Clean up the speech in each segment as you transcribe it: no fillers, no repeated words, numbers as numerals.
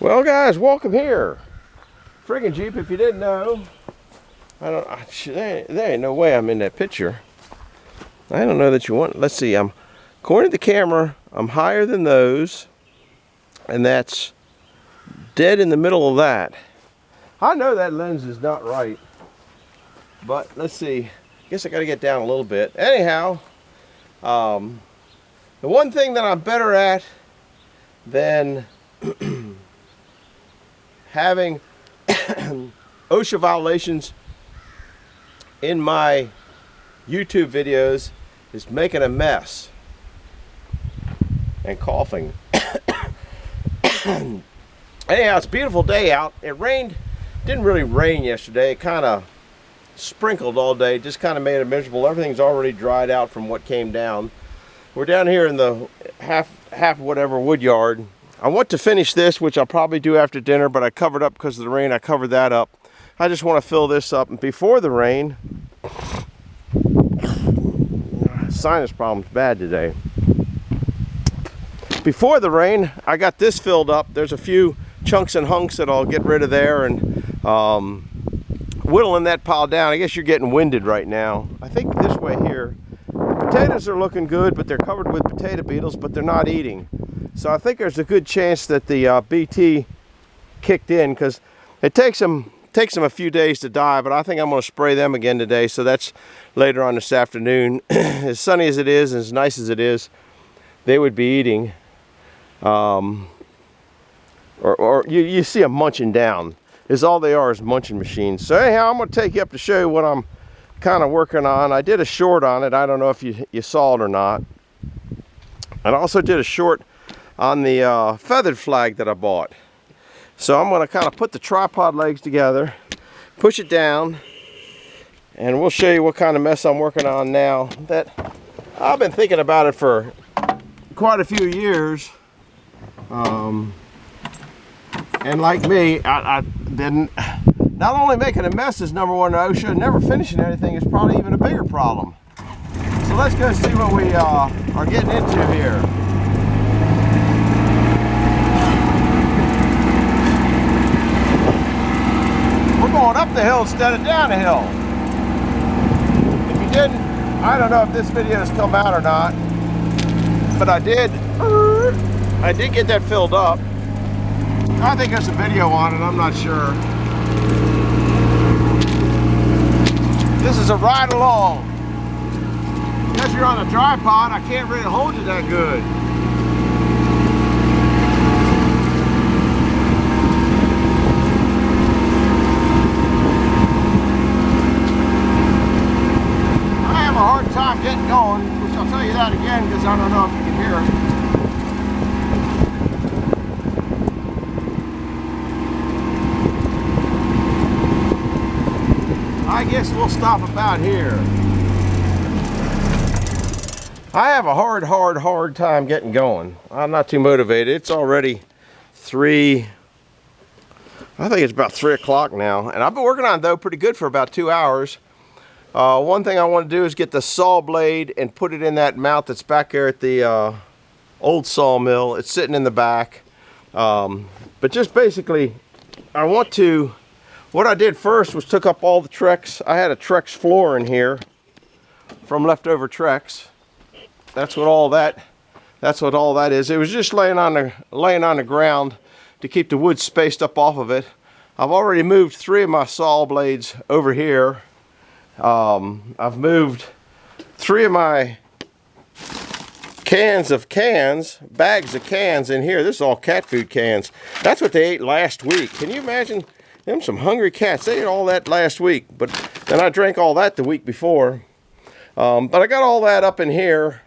Well, guys, welcome here. Friggin' Jeep, if you didn't know, there ain't no way I'm in that picture. I don't know that you want. Let's see. According to the camera, I'm higher than those, and that's dead in the middle of that. I know that lens is not right, but let's see. I guess I got to get down a little bit. Anyhow, the one thing that I'm better at than having OSHA violations in my YouTube videos is making a mess and coughing. Anyhow, it's a beautiful day out. It rained, didn't really rain yesterday. It kind of sprinkled all day, just kind of made it miserable. Everything's already dried out from what came down. We're down here in the half whatever wood yard. I want to finish this, which I'll probably do after dinner, but I covered up because of the rain. I covered that up. I just want to fill this up. And before the rain, sinus problem's bad today. Before the rain, I got this filled up. There's a few chunks and hunks that I'll get rid of there and whittling that pile down. I guess you're getting winded right now. I think this way here, potatoes are looking good, but they're covered with potato beetles, but they're not eating. So I think there's a good chance that the BT kicked in, because it takes them a few days to die, but I think I'm going to spray them again today, so that's later on this afternoon. As sunny as it is and as nice as it is, they would be eating. Or you see them munching down. Is all they are is munching machines. So anyhow, I'm going to take you up to show you what I'm kind of working on. I did a short on it. I don't know if you saw it or not. And I also did a short on the feathered flag that I bought. So I'm going to kind of put the tripod legs together, push it down, and we'll show you what kind of mess I'm working on now. That I've been thinking about it for quite a few years. And like me, I didn't. Not only making a mess is number one OSHA, never finishing anything is probably even a bigger problem. So let's go see what we are getting into here. We're going up the hill instead of down the hill. If you didn't, I don't know if this video has come out or not, but I did get that filled up. I think there's a video on it, I'm not sure. This is a ride along. Because you're on a tripod, I can't really hold you that good. I have a hard time getting going, which I'll tell you that again because I don't know if you can hear it. I guess we'll stop about here. I have a hard time getting going. I'm not too motivated. It's already I think it's about 3 o'clock now. And I've been working on it though pretty good for about 2 hours. One thing I want to do is get the saw blade and put it in that mount that's back there at the old sawmill. It's sitting in the back. But just basically, what I did first was took up all the Trex. I had a Trex floor in here from leftover Trex. That's what all that is. It was just laying on the ground to keep the wood spaced up off of it. I've already moved 3 of my saw blades over here. I've moved 3 of my bags of cans in here. This is all cat food cans. That's what they ate last week. Can you imagine? Them some hungry cats. They ate all that last week, but then I drank all that the week before. But I got all that up in here,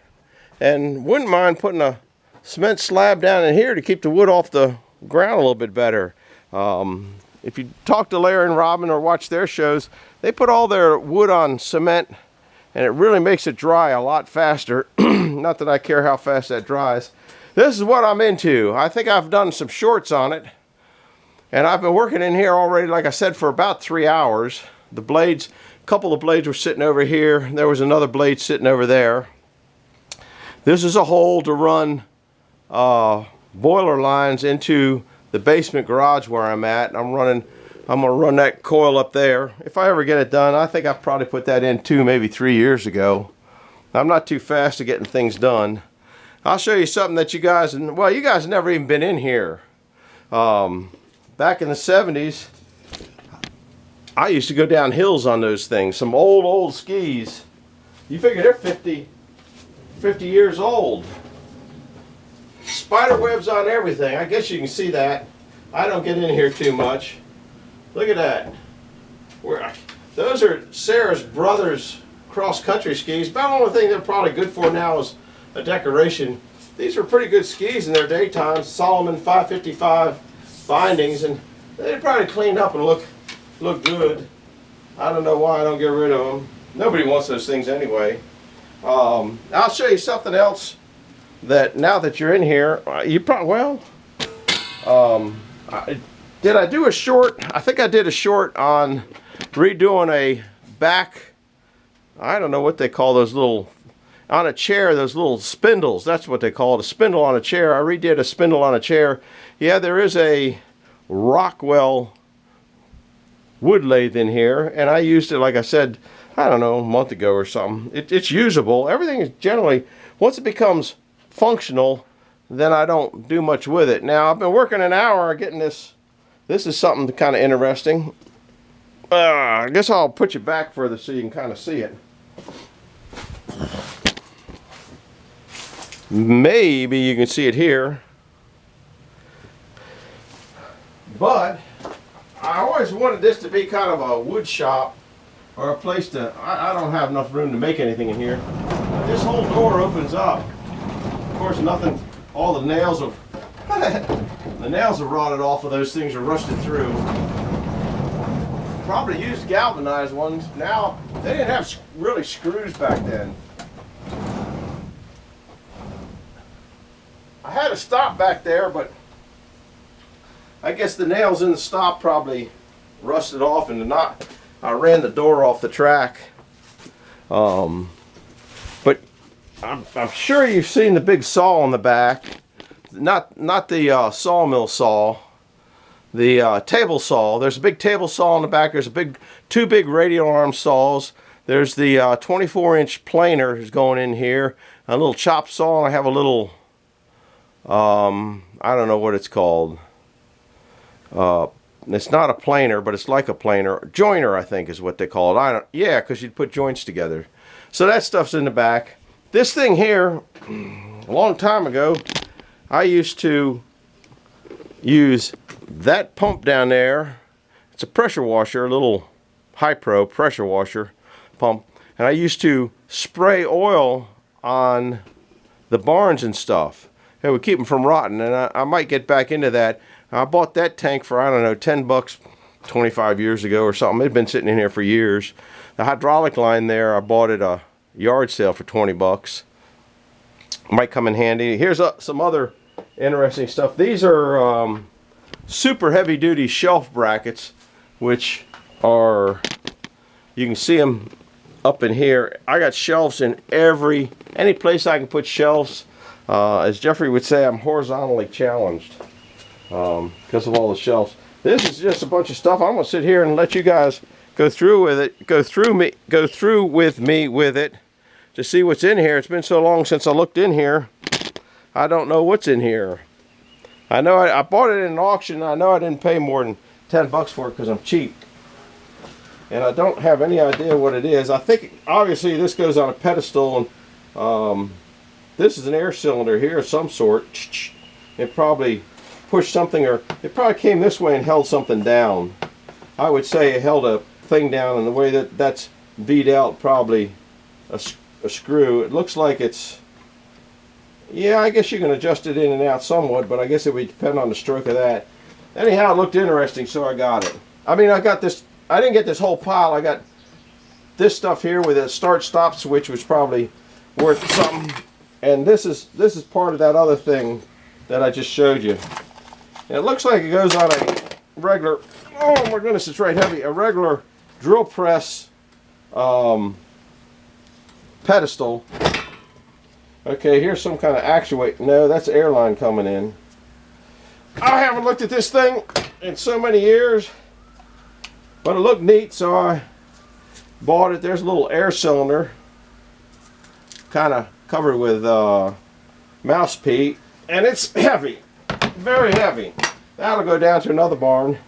and wouldn't mind putting a cement slab down in here to keep the wood off the ground a little bit better. If you talk to Larry and Robin or watch their shows, they put all their wood on cement, and it really makes it dry a lot faster. Not that I care how fast that dries. This is what I'm into. I think I've done some shorts on it. And I've been working in here already, like I said, for about 3 hours. The blades, a couple of blades were sitting over here. There was another blade sitting over there. This is a hole to run boiler lines into the basement garage where I'm at. I'm gonna run that coil up there. If I ever get it done, I think I probably put that in maybe 3 years ago. I'm not too fast at getting things done. I'll show you something that you guys have never even been in here. Back in the 70s, I used to go down hills on those things. Some old skis. You figure they're 50 years old. Spider webs on everything. I guess you can see that. I don't get in here too much. Look at that. Those are Sarah's brother's cross-country skis. About the only thing they're probably good for now is a decoration. These were pretty good skis in their daytime. Solomon 555 bindings, and they probably cleaned up and look good. I don't know why I don't get rid of them. Nobody wants those things anyway. I'll show you something else that now that you're in here, you probably, did I do a short? I think I did a short on redoing a back, I don't know what they call those little, on a chair, those little spindles. That's what they call it, a spindle on a chair. I redid a spindle on a chair. Yeah, there is a Rockwell wood lathe in here, and I used it, like I said, I don't know, a month ago or something. It's usable. Everything is generally, once it becomes functional, then I don't do much with it. Now, I've been working an hour getting this. This is something kind of interesting. I guess I'll put you back further so you can kind of see it. Maybe you can see it here. But I always wanted this to be kind of a wood shop, or a place to, I don't have enough room to make anything in here. But this whole door opens up. Of course, nothing, all the nails have, the nails have rotted off of those things, are rusted through. Probably used galvanized ones. Now, they didn't have really screws back then. I had a stop back there, but I guess the nails in the stop probably rusted off and I ran the door off the track. But I'm sure you've seen the big saw on the back. Not the sawmill saw. The table saw. There's a big table saw on the back. There's two big radial arm saws. There's the 24-inch planer is going in here. A little chop saw, and I have a little, I don't know what it's called. It's not a planer, but it's like a planer. Joiner, I think, is what they call it. Yeah, because you'd put joints together. So that stuff's in the back. This thing here, a long time ago, I used to use that pump down there. It's a pressure washer, a little high-pro pressure washer pump. And I used to spray oil on the barns and stuff. It would keep them from rotting, and I might get back into that. I bought that tank for, I don't know, 10 bucks 25 years ago or something. It had been sitting in here for years. The hydraulic line there, I bought at a yard sale for 20 bucks. Might come in handy. Here's some other interesting stuff. These are super heavy duty shelf brackets, which are, you can see them up in here. I got shelves in any place I can put shelves. As Jeffrey would say, I'm horizontally challenged because of all the shelves. This is just a bunch of stuff. I'm gonna sit here and let you guys go through with it, go through with me with it to see what's in here. It's been so long since I looked in here. I don't know what's in here. I know I bought it in an auction. I know I didn't pay more than 10 bucks for it because I'm cheap. And I don't have any idea what it is. I think obviously this goes on a pedestal, and this is an air cylinder here of some sort. It probably pushed something, or it probably came this way and held something down. I would say it held a thing down, and the way that's V'd out, probably a screw. It looks like it's, yeah, I guess you can adjust it in and out somewhat, but I guess it would depend on the stroke of that. Anyhow, it looked interesting, so I got it. I mean, I got this, I didn't get this whole pile. I got this stuff here with a start-stop switch, which probably worth something. And this is part of that other thing that I just showed you. And it looks like it goes on a regular, oh my goodness, it's right heavy, a regular drill press pedestal. Okay, here's some kind of actuator. No, that's airline coming in. I haven't looked at this thing in so many years, but it looked neat, so I bought it. There's a little air cylinder, kind of covered with mouse peat, and it's heavy, very heavy. That'll go down to another barn.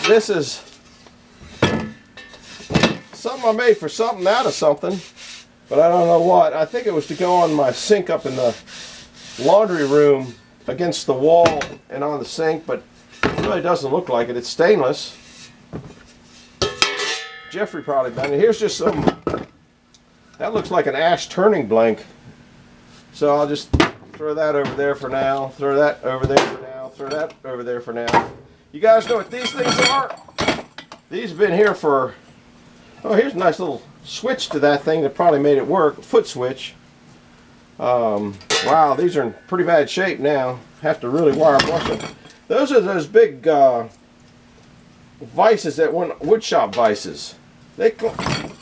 This is something I made for something out of something, but I don't know what. I think it was to go on my sink up in the laundry room against the wall and on the sink, but it really doesn't look like it. It's stainless. Jeffrey probably done it. Here's just some, that looks like an ash turning blank. So I'll just throw that over there for now, throw that over there for now, throw that over there for now. You guys know what these things are? These have been here for, oh, here's a nice little switch to that thing that probably made it work, foot switch. Wow, these are in pretty bad shape now. Have to really wire brush them. Those are those big vices that went woodshop vices.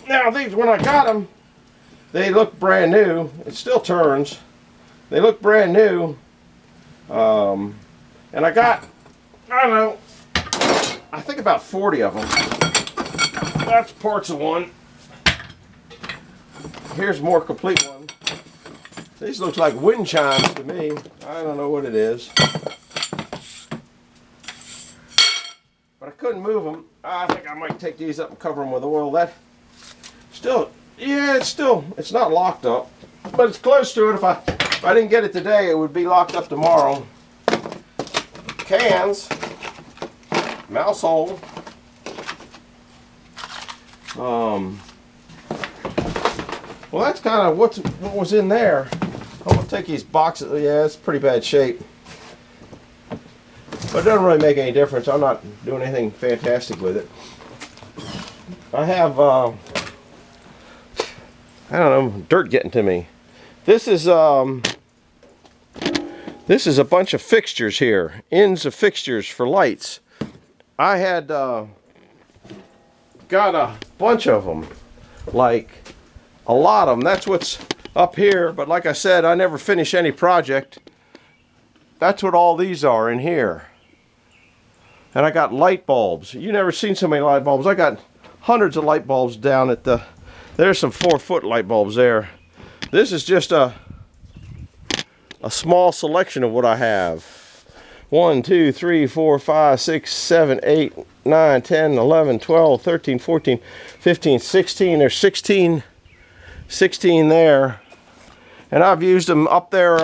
Now these, when I got them, they look brand new. It still turns. They look brand new. And I got, I don't know, I think about 40 of them. That's parts of one. Here's a more complete one. These look like wind chimes to me. I don't know what it is. But I couldn't move them. I think I might take these up and cover them with oil. That still, yeah, it's not locked up, but it's close to it. If I didn't get it today, it would be locked up tomorrow. Cans, mouse hole. Well, that's kind of what was in there. I'm gonna take these boxes. Yeah, it's pretty bad shape, but it doesn't really make any difference. I'm not doing anything fantastic with it. I have, I don't know, dirt getting to me. This is a bunch of fixtures here, ends of fixtures for lights. I had got a bunch of them, like a lot of them. That's what's up here, but like I said, I never finish any project. That's what all these are in here. And I got light bulbs. You never seen so many light bulbs. I got hundreds of light bulbs down at the, there's some 4-foot light bulbs there. This is just a small selection of what I have. 1, 2, 3, 4, 5, 6, 7, 8, 9, 10, 11, 12, 13, 14, 15, 16. There's 16 there. And I've used them up there.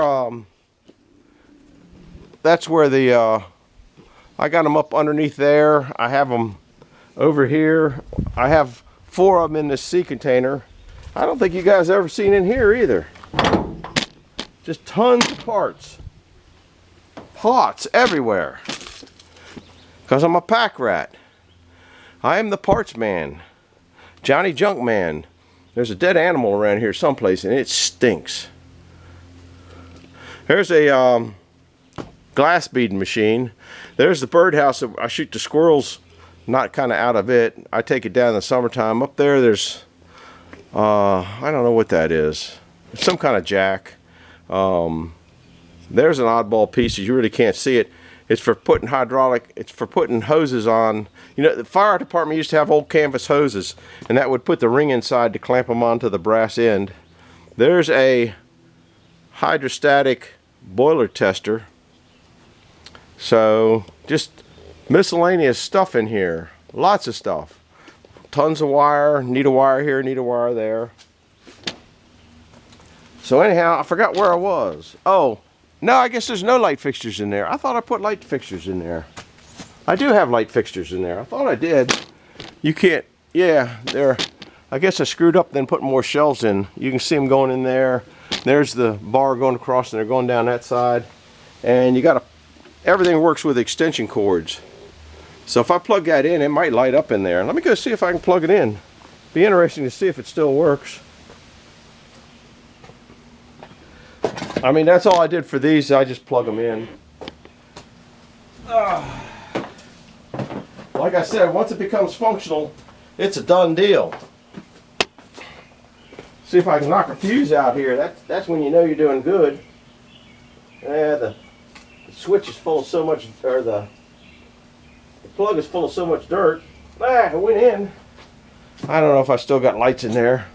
That's where the, I got them up underneath there. I have them over here. I have 4 of them in this sea container. I don't think you guys ever seen in here either. Just tons of parts. Pots everywhere. Because I'm a pack rat. I am the parts man. Johnny Junk Man. There's a dead animal around here someplace and it stinks. There's a glass beading machine. There's the birdhouse that I shoot the squirrels, not kind of out of it. I take it down in the summertime. Up there, there's, I don't know what that is. Some kind of jack. There's an oddball piece. You really can't see it. It's for putting it's for putting hoses on. You know, the fire department used to have old canvas hoses, and that would put the ring inside to clamp them onto the brass end. There's a hydrostatic boiler tester. So just miscellaneous stuff in here. Lots of stuff. Tons of wire. Need a wire here, need a wire there. So anyhow, I forgot where I was. Oh, no, I guess there's no light fixtures in there. I thought I put light fixtures in there. I do have light fixtures in there. I thought I did. You can't, yeah, there. I guess I screwed up then putting more shelves in. You can see them going in there. There's the bar going across and they're going down that side. And you gotta, everything works with extension cords. So if I plug that in, it might light up in there. Let me go see if I can plug it in. Be interesting to see if it still works. I mean, that's all I did for these. I just plug them in. Like I said, once it becomes functional, it's a done deal. See if I can knock a fuse out here. That's when you know you're doing good. Yeah, the switch is full of so much, or the plug is full of so much dirt. Ah, I went in. I don't know if I still got lights in there.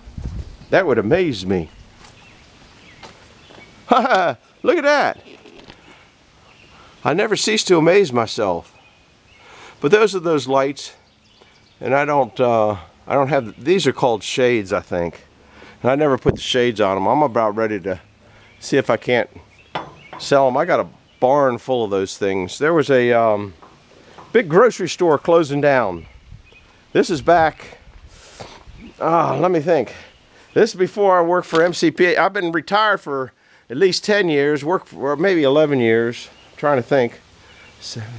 That would amaze me. Haha, look at that. I never cease to amaze myself. But those are those lights, and I don't have, these are called shades, I think. And I never put the shades on them. I'm about ready to see if I can't sell them. I got a barn full of those things. There was a big grocery store closing down. This is back, let me think. This is before I worked for MCPA. I've been retired for at least 10 years, worked for maybe 11 years. I'm trying to think. 70.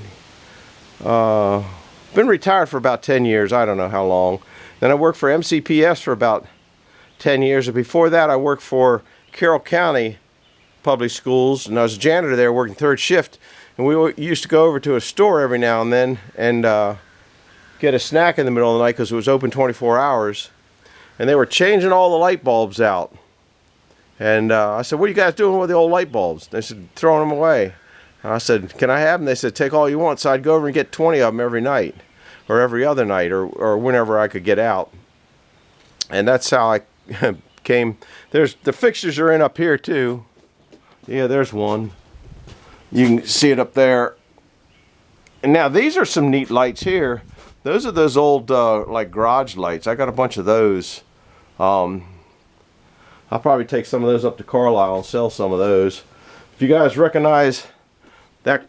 Been retired for about 10 years. I don't know how long. Then I worked for MCPS for about 10 years. And before that, I worked for Carroll County Public Schools, and I was a janitor there working third shift. And we used to go over to a store every now and then and get a snack in the middle of the night because it was open 24 hours. And they were changing all the light bulbs out. And I said, what are you guys doing with the old light bulbs? They said, throwing them away. And I said, can I have them? They said, take all you want. So I'd go over and get 20 of them every night, or every other night, or whenever I could get out. And that's how I came. There's the fixtures are in up here too. Yeah, there's one. You can see it up there. And now these are some neat lights here. Those are those old like garage lights. I got a bunch of those. I'll probably take some of those up to Carlisle and sell some of those. If you guys recognize that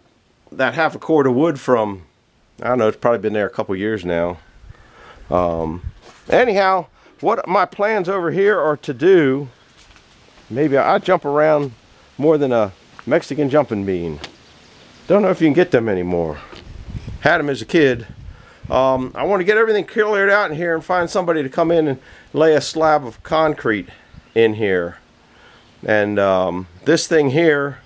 half a cord of wood from, I don't know, it's probably been there a couple years now. Anyhow, what my plans over here are to do, maybe I jump around more than a Mexican jumping bean. Don't know if you can get them anymore. Had them as a kid. I want to get everything cleared out in here and find somebody to come in and lay a slab of concrete in here. And this thing here,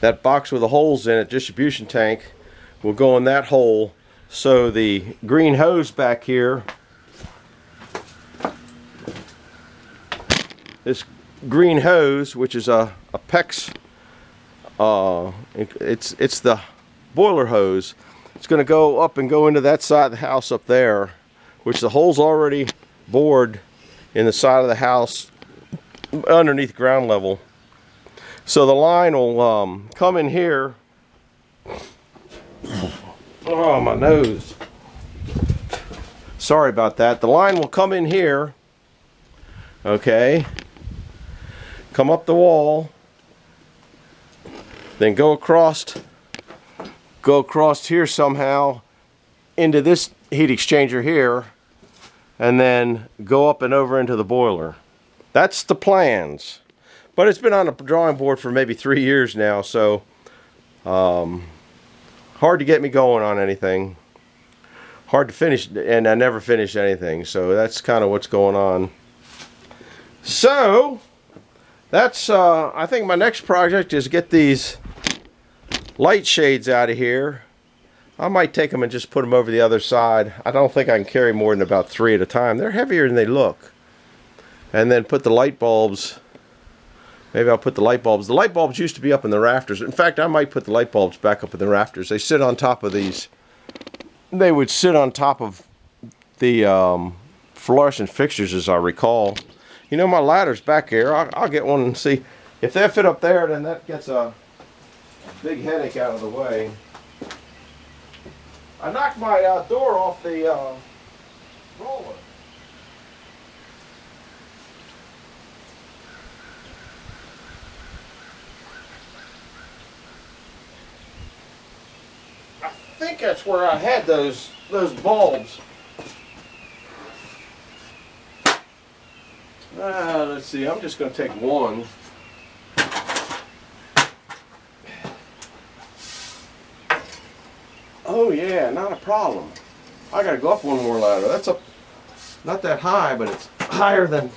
that box with the holes in it, distribution tank, will go in that hole. So the green hose back here, this green hose, which is a PEX, it's the boiler hose. It's going to go up and go into that side of the house up there, which the hole's already bored in the side of the house underneath ground level. So the line will come in here. Oh, my nose. Sorry about that. The line will come in here. Okay. Come up the wall. Then go across here somehow into this heat exchanger here, and then go up and over into the boiler. That's the plans. But it's been on the drawing board for maybe 3 years now, so hard to get me going on anything. Hard to finish, and I never finish anything, so that's kind of what's going on. So that's I think my next project is get these light shades out of here. I might take them and just put them over the other side. I don't think I can carry more than about 3 at a time. They're heavier than they look. And then put the light bulbs. Maybe I'll put the light bulbs. The light bulbs used to be up in the rafters. In fact, I might put the light bulbs back up in the rafters. They sit on top of these. They would sit on top of the fluorescent fixtures, as I recall. You know, my ladder's back here. I'll get one and see. If they fit up there, then that gets a big headache out of the way. I knocked my door off the roller. I think that's where I had those bulbs. Let's see, I'm just going to take one. Oh yeah, not a problem. I gotta go up one more ladder. That's up, not that high, but it's higher than.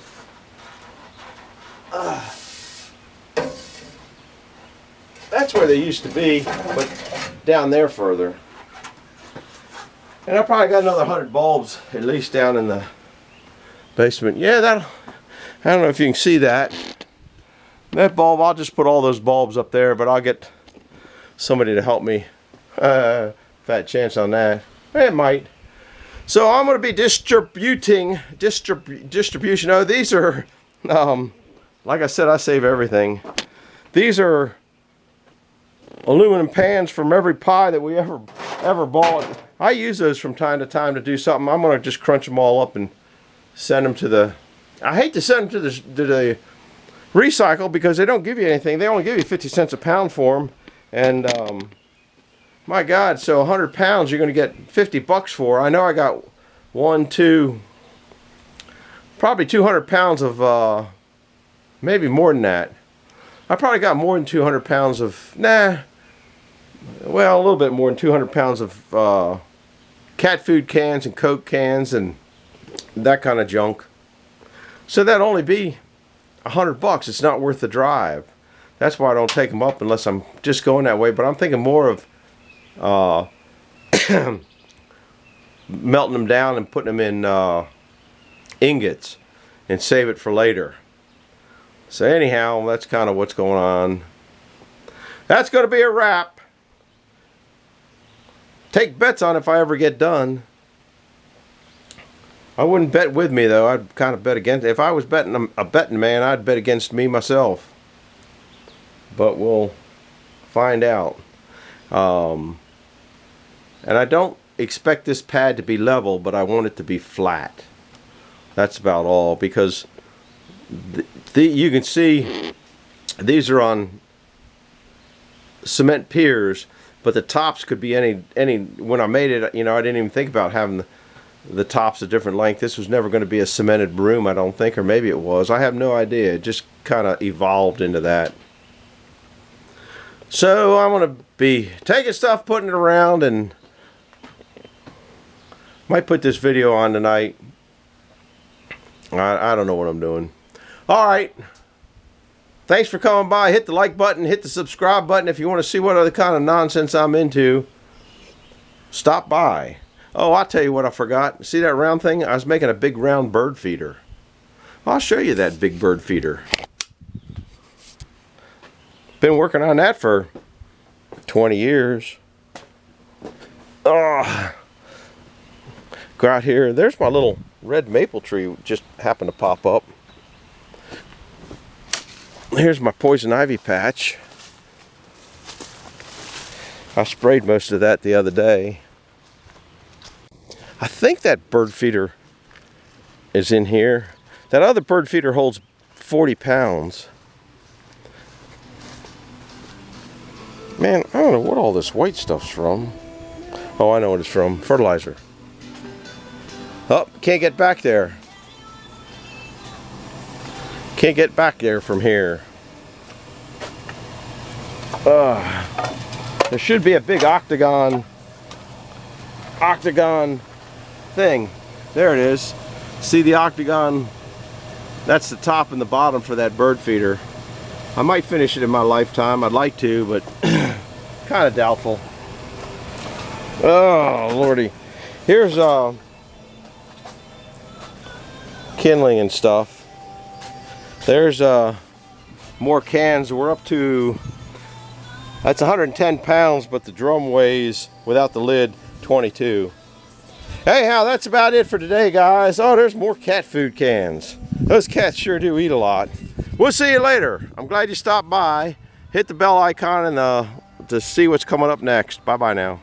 That's where they used to be, but down there further. And I probably got another 100 bulbs at least down in the basement. Yeah, that. I don't know if you can see that. That bulb, I'll just put all those bulbs up there, but I'll get somebody to help me. Fat chance on that. It might. So I'm going to be distribution. Oh, these are, like I said, I save everything. These are aluminum pans from every pie that we ever bought. I use those from time to time to do something. I'm going to just crunch them all up and send them to the, I hate to send them to the recycle because they don't give you anything. They only give you 50 cents a pound for them. And my God, so 100 pounds you're going to get 50 bucks for. I know I got probably 200 pounds of, maybe more than that. I probably got more than 200 pounds of, well, a little bit more than 200 pounds of cat food cans and Coke cans and that kind of junk. So that'd only be 100 bucks. It's not worth the drive. That's why I don't take them up unless I'm just going that way. But I'm thinking more of melting them down and putting them in ingots and save it for later. So anyhow, that's kind of what's going on. That's going to be a wrap. Take bets on if I ever get done. I wouldn't bet with me though. I'd kind of bet against. If I was betting a betting man, I'd bet against me myself. But we'll find out. And I don't expect this pad to be level, but I want it to be flat. That's about all, because you can see these are on cement piers, but the tops could be any. When I made it, you know, I didn't even think about having the tops a different length. This was never going to be a cemented room, I don't think, or maybe it was. I have no idea. It just kind of evolved into that. So I'm going to be taking stuff, putting it around, and might put this video on tonight. I don't know what I'm doing. Alright, thanks for coming by. Hit the like button, hit the subscribe button if you want to see what other kind of nonsense I'm into. Stop by. Oh, I'll tell you what I forgot. See that round thing? I was making a big round bird feeder. I'll show you that big bird feeder. Been working on that for 20 years. Oh, go out here. There's my little red maple tree just happened to pop up. Here's my poison ivy patch. I sprayed most of that the other day. I think that bird feeder is in here. That other bird feeder holds 40 pounds. Man, I don't know what all this white stuff's from. Oh, I know what it's from. Fertilizer. Oh, can't get back there. Can't get back there from here. There should be a big octagon thing. There it is. See the octagon? That's the top and the bottom for that bird feeder. I might finish it in my lifetime. I'd like to, but kind of doubtful. Oh, Lordy. Here's kindling and stuff. There's more cans. We're up to, that's 110 pounds, but the drum weighs, without the lid, 22. Anyhow, that's about it for today, guys. Oh, there's more cat food cans. Those cats sure do eat a lot. We'll see you later. I'm glad you stopped by. Hit the bell icon and to see what's coming up next. Bye-bye now.